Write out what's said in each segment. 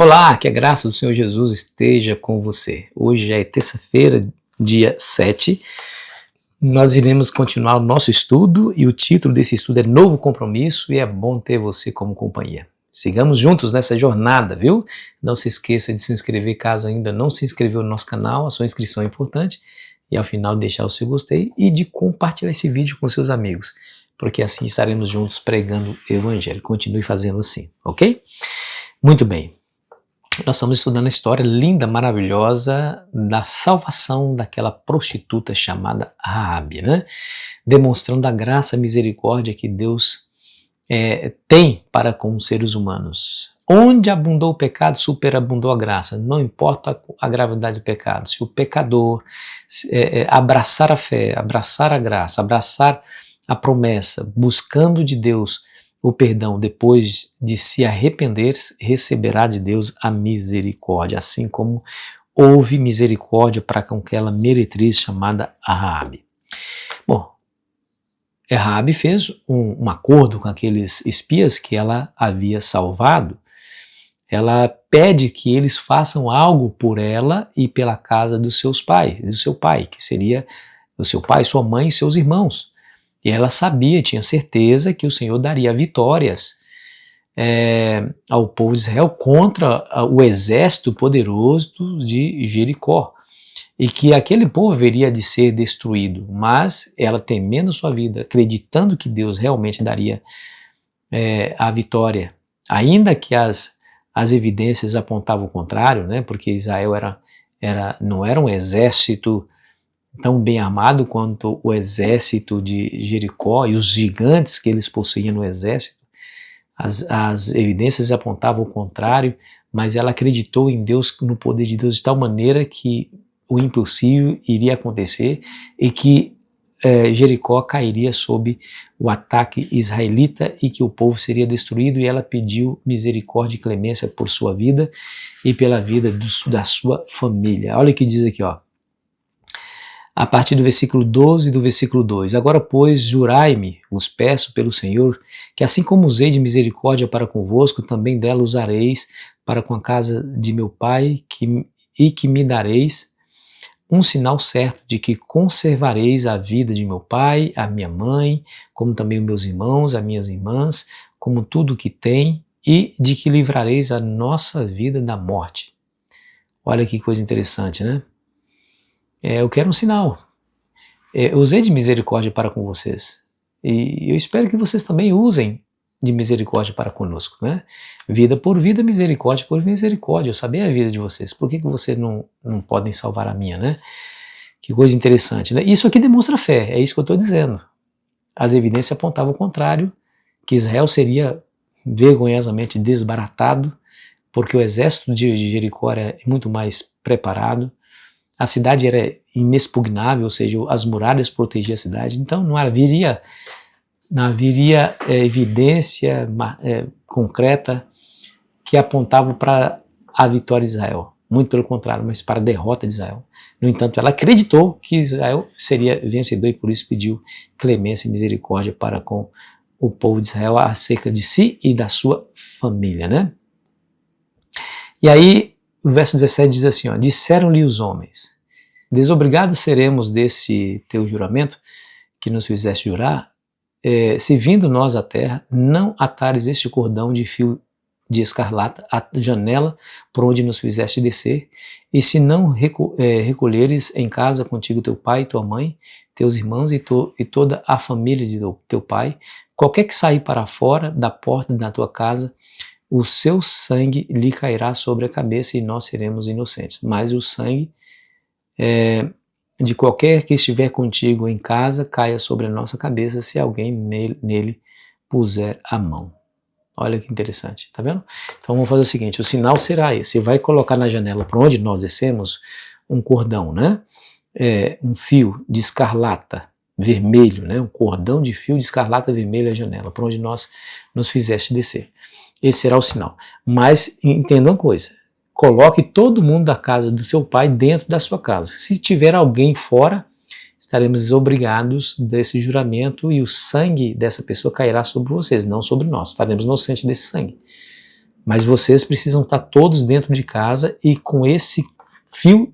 Olá, que a graça do Senhor Jesus esteja com você. Hoje já é terça-feira, dia 7. Nós iremos continuar o nosso estudo e o título desse estudo é Novo Compromisso e é bom ter você como companhia. Sigamos juntos nessa jornada, viu? Não se esqueça de se inscrever caso ainda não se inscreveu no nosso canal, a sua inscrição é importante. E ao final deixar o seu gostei e de compartilhar esse vídeo com seus amigos, porque assim estaremos juntos pregando o Evangelho. Continue fazendo assim, ok? Muito bem. Nós estamos estudando a história linda, maravilhosa da salvação daquela prostituta chamada Raabe, né? Demonstrando a graça e a misericórdia que Deus tem para com os seres humanos. Onde abundou o pecado, superabundou a graça. Não importa a gravidade do pecado. Se o pecador abraçar a fé, abraçar a graça, abraçar a promessa, buscando de Deus o perdão depois de se arrepender, receberá de Deus a misericórdia, assim como houve misericórdia para com aquela meretriz chamada Raabe. Bom, Raabe fez um acordo com aqueles espias que ela havia salvado. Ela pede que eles façam algo por ela e pela casa dos seus pais, do seu pai, que seria o seu pai, sua mãe e seus irmãos. E ela sabia, tinha certeza que o Senhor daria vitórias ao povo de Israel contra o exército poderoso de Jericó. E que aquele povo haveria de ser destruído. Mas ela, temendo sua vida, acreditando que Deus realmente daria a vitória, ainda que as evidências apontavam o contrário, né, porque Israel não era um exército tão bem armado quanto o exército de Jericó e os gigantes que eles possuíam no exército. As evidências apontavam o contrário, mas ela acreditou em Deus, no poder de Deus, de tal maneira que o impossível iria acontecer e que Jericó cairia sob o ataque israelita e que o povo seria destruído, e ela pediu misericórdia e clemência por sua vida e pela vida da sua família. Olha o que diz aqui, ó. A partir do versículo 12 e do versículo 2. Agora, pois, jurai-me, vos peço pelo Senhor, que assim como usei de misericórdia para convosco, também dela usareis para com a casa de meu pai, e que me dareis um sinal certo de que conservareis a vida de meu pai, a minha mãe, como também os meus irmãos, as minhas irmãs, como tudo o que tem, e de que livrareis a nossa vida da morte. Olha que coisa interessante, né? Eu quero um sinal. Eu usei de misericórdia para com vocês. E eu espero que vocês também usem de misericórdia para conosco, né? Vida por vida, misericórdia por misericórdia. Eu sabia a vida de vocês. Por que vocês não podem salvar a minha, né? Que coisa interessante, né? Isso aqui demonstra fé, é isso que eu estou dizendo. As evidências apontavam o contrário, que Israel seria vergonhosamente desbaratado, porque o exército de Jericó era muito mais preparado. A cidade era inexpugnável, ou seja, as muralhas protegiam a cidade, então não haveria evidência concreta que apontava para a vitória de Israel. Muito pelo contrário, mas para a derrota de Israel. No entanto, ela acreditou que Israel seria vencedor e por isso pediu clemência e misericórdia para com o povo de Israel acerca de si e da sua família, né? E aí, o verso 17 diz assim, ó, disseram-lhe os homens, desobrigados seremos desse teu juramento que nos fizeste jurar, se vindo nós à terra, não atares este cordão de fio de escarlata à janela por onde nos fizeste descer, e se não recolheres em casa contigo teu pai, tua mãe, teus irmãos e toda a família de teu pai, qualquer que sair para fora da porta da tua casa, o seu sangue lhe cairá sobre a cabeça e nós seremos inocentes. Mas o sangue de qualquer que estiver contigo em casa caia sobre a nossa cabeça se alguém nele puser a mão. Olha que interessante, tá vendo? Então vamos fazer o seguinte, o sinal será esse, você vai colocar na janela por onde nós descemos um cordão, né? Um fio de escarlata vermelho, né? Um cordão de fio de escarlata vermelho à janela, por onde nós nos fizeste descer. Esse será o sinal. Mas entenda uma coisa, coloque todo mundo da casa do seu pai dentro da sua casa. Se tiver alguém fora, estaremos desobrigados desse juramento e o sangue dessa pessoa cairá sobre vocês, não sobre nós. Estaremos inocentes desse sangue. Mas vocês precisam estar todos dentro de casa e com esse fio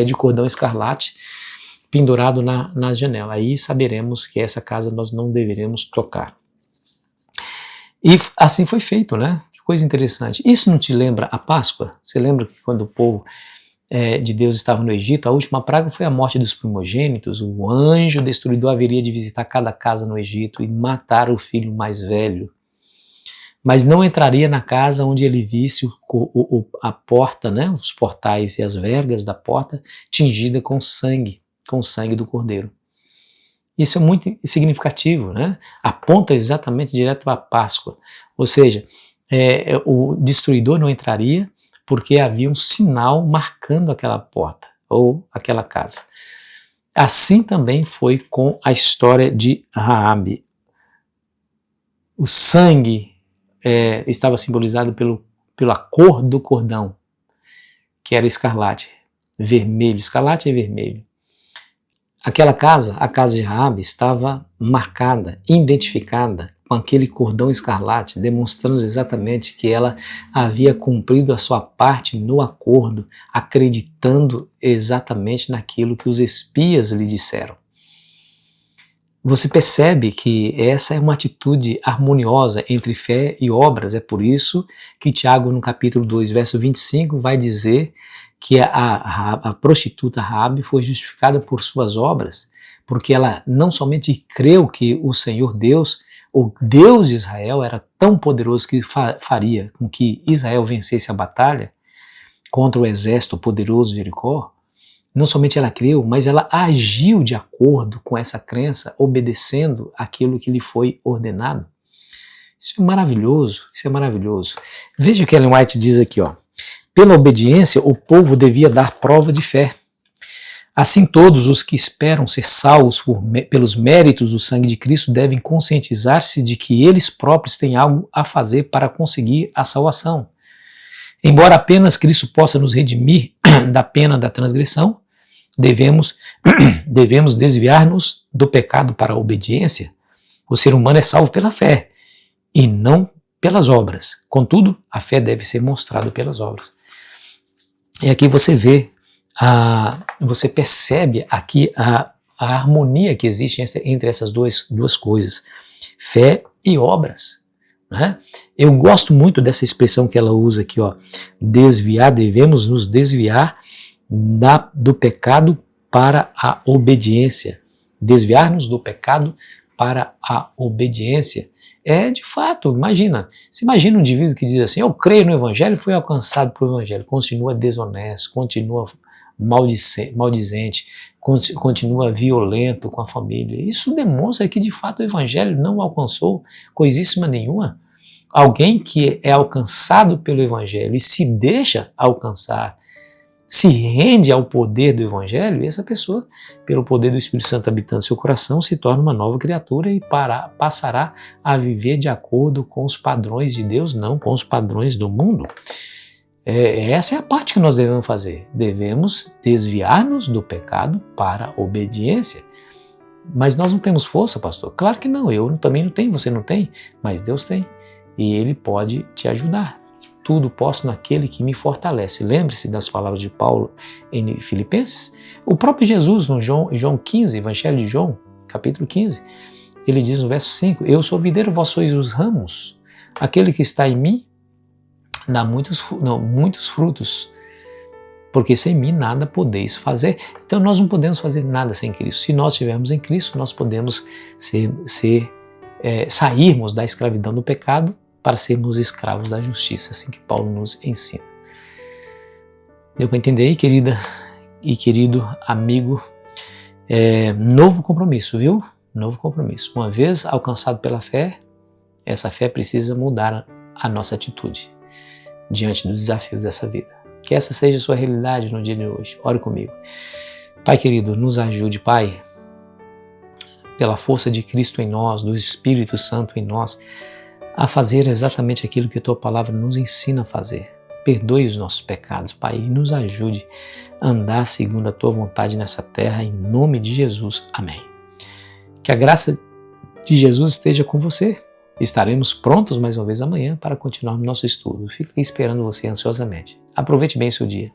de cordão escarlate pendurado na janela. Aí saberemos que essa casa nós não deveremos tocar. E assim foi feito, né? Que coisa interessante. Isso não te lembra a Páscoa? Você lembra que quando o povo de Deus estava no Egito, a última praga foi a morte dos primogênitos. O anjo destruidor haveria de visitar cada casa no Egito e matar o filho mais velho. Mas não entraria na casa onde ele visse a porta, né, os portais e as vergas da porta tingida com o sangue do cordeiro. Isso é muito significativo, né? Aponta exatamente direto para a Páscoa. Ou seja, o destruidor não entraria porque havia um sinal marcando aquela porta ou aquela casa. Assim também foi com a história de Raabe. O sangue estava simbolizado pela cor do cordão, que era escarlate, vermelho. Escarlate é vermelho. Aquela casa, a casa de Raabe, estava marcada, identificada com aquele cordão escarlate, demonstrando exatamente que ela havia cumprido a sua parte no acordo, acreditando exatamente naquilo que os espias lhe disseram. Você percebe que essa é uma atitude harmoniosa entre fé e obras. É por isso que Tiago, no capítulo 2, verso 25, vai dizer que a prostituta Raabe foi justificada por suas obras, porque ela não somente creu que o Senhor Deus, o Deus de Israel, era tão poderoso que faria com que Israel vencesse a batalha contra o exército poderoso de Jericó. Não somente ela creu, mas ela agiu de acordo com essa crença, obedecendo aquilo que lhe foi ordenado. Isso é maravilhoso, isso é maravilhoso. Veja o que Ellen White diz aqui, ó. Pela obediência, o povo devia dar prova de fé. Assim, todos os que esperam ser salvos pelos méritos do sangue de Cristo devem conscientizar-se de que eles próprios têm algo a fazer para conseguir a salvação. Embora apenas Cristo possa nos redimir da pena da transgressão, devemos desviar-nos do pecado para a obediência. O ser humano é salvo pela fé e não pelas obras. Contudo, a fé deve ser mostrada pelas obras. E aqui você vê, você percebe aqui a harmonia que existe entre essas duas coisas, fé e obras. Né? Eu gosto muito dessa expressão que ela usa aqui, ó, desviar, devemos nos desviar do pecado para a obediência. Desviar-nos do pecado para a obediência. De fato, se imagina um indivíduo que diz assim, eu creio no Evangelho, fui alcançado pelo Evangelho, continua desonesto, continua maldizente, continua violento com a família. Isso demonstra que de fato o Evangelho não alcançou coisíssima nenhuma. Alguém que é alcançado pelo Evangelho e se deixa alcançar, se rende ao poder do Evangelho, essa pessoa, pelo poder do Espírito Santo habitando seu coração, se torna uma nova criatura e passará a viver de acordo com os padrões de Deus, não com os padrões do mundo. Essa é a parte que nós devemos fazer. Devemos desviar-nos do pecado para a obediência. Mas nós não temos força, pastor? Claro que não, eu também não tenho, você não tem, mas Deus tem. E Ele pode te ajudar. Tudo posso naquele que me fortalece. Lembre-se das palavras de Paulo em Filipenses. O próprio Jesus, no João 15, Evangelho de João, capítulo 15, ele diz no verso 5, eu sou o videiro, vós sois os ramos. Aquele que está em mim dá muitos frutos, porque sem mim nada podeis fazer. Então nós não podemos fazer nada sem Cristo. Se nós estivermos em Cristo, nós podemos sairmos da escravidão do pecado para sermos escravos da justiça, assim que Paulo nos ensina. Deu para entender aí, querida e querido amigo? Novo compromisso, viu? Novo compromisso. Uma vez alcançado pela fé, essa fé precisa mudar a nossa atitude diante dos desafios dessa vida. Que essa seja a sua realidade no dia de hoje. Ore comigo. Pai querido, nos ajude, Pai, pela força de Cristo em nós, do Espírito Santo em nós, a fazer exatamente aquilo que a Tua Palavra nos ensina a fazer. Perdoe os nossos pecados, Pai, e nos ajude a andar segundo a Tua vontade nessa terra, em nome de Jesus. Amém. Que a graça de Jesus esteja com você. Estaremos prontos mais uma vez amanhã para continuarmos nosso estudo. Fico esperando você ansiosamente. Aproveite bem o seu dia.